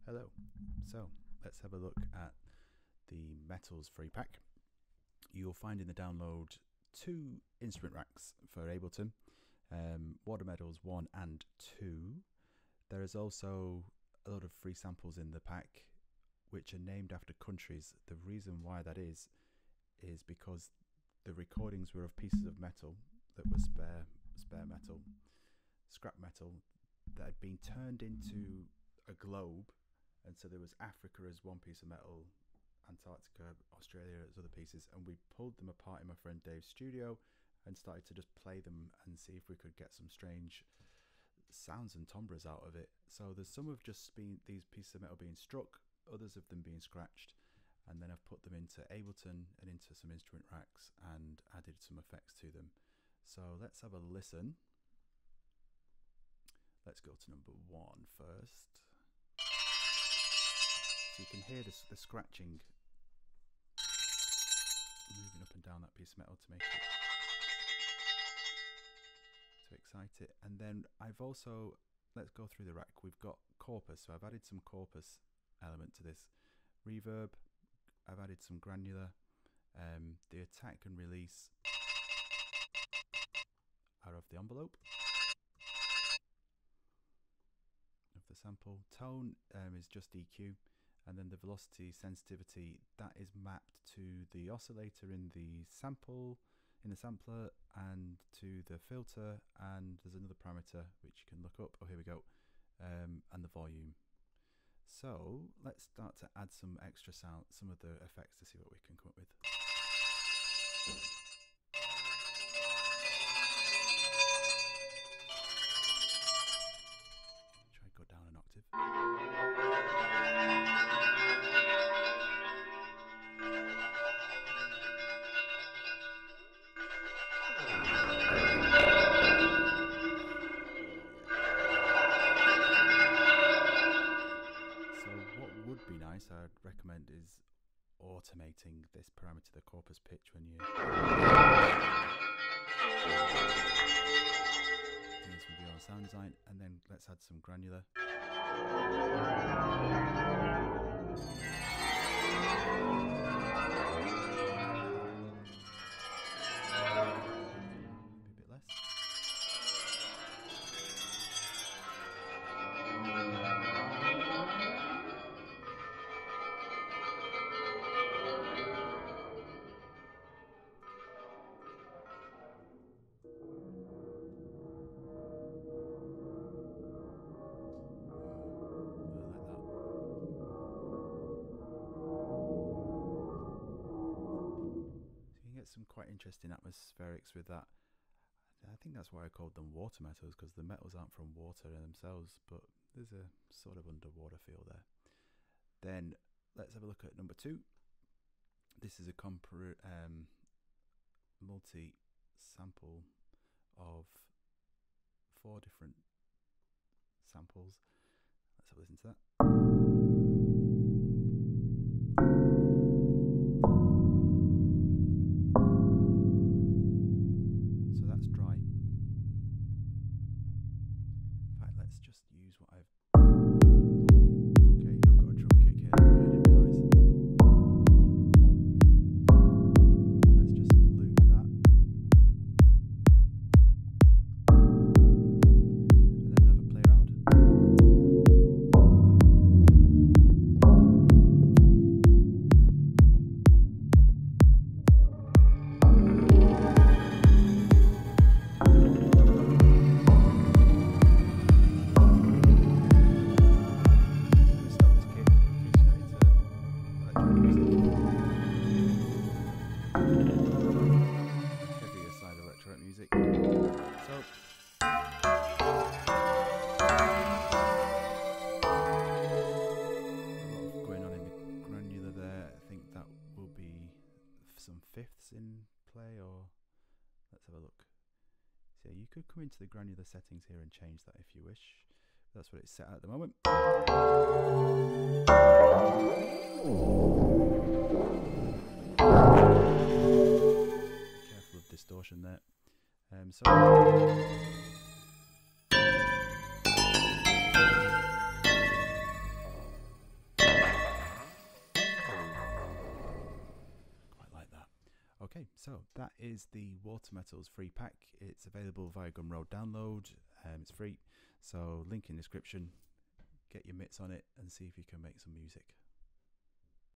Hello. So let's have a look at the Metals free pack. You'll find in the download 2 instrument racks for Ableton, Water Metals 1 and 2. There is also a lot of free samples in the pack which are named after countries. The reason why that is because the recordings were of pieces of metal that were spare metal, scrap metal, that had been turned into a globe. And so there was Africa as one piece of metal, Antarctica, Australia as other pieces, and we pulled them apart in my friend Dave's studio and started to just play them and see if we could get some strange sounds and timbres out of it. So there's some of just been these pieces of metal being struck, others of them being scratched, and then I've put them into Ableton and into some instrument racks and added some effects to them. So let's have a listen. Let's go to number 1 first. So you can hear the scratching moving up and down that piece of metal to make it, to excite it. And then I've also, let's go through the rack. We've got corpus, so I've added some corpus element to this. Reverb, I've added some granular. The attack and release are of the envelope of the sample. Tone is just EQ. And then the velocity sensitivity, that is mapped to the oscillator in the sample, in the sampler, and to the filter, and there's another parameter which you can look up. Oh, here we go. And the volume. So let's start to add some extra sound, some of the effects, to see what we can come up with. Try and go down an octave. I'd recommend is automating this parameter, the corpus pitch, when you doing some video on sound design. And then let's add some granular. Maybe a bit less. Some quite interesting atmospherics with that. I think that's why I called them water metals, because the metals aren't from water in themselves, but there's a sort of underwater feel there. Then let's have a look at number 2. This is a multi-sample of 4 different samples. Let's have a listen to that. You could come into the granular settings here and change that if you wish. That's what it's set at the moment. Careful of distortion there. So Okay, so that is the Water Metals free pack. It's available via Gumroad download. It's free, so link in description. Get your mitts on it and see if you can make some music.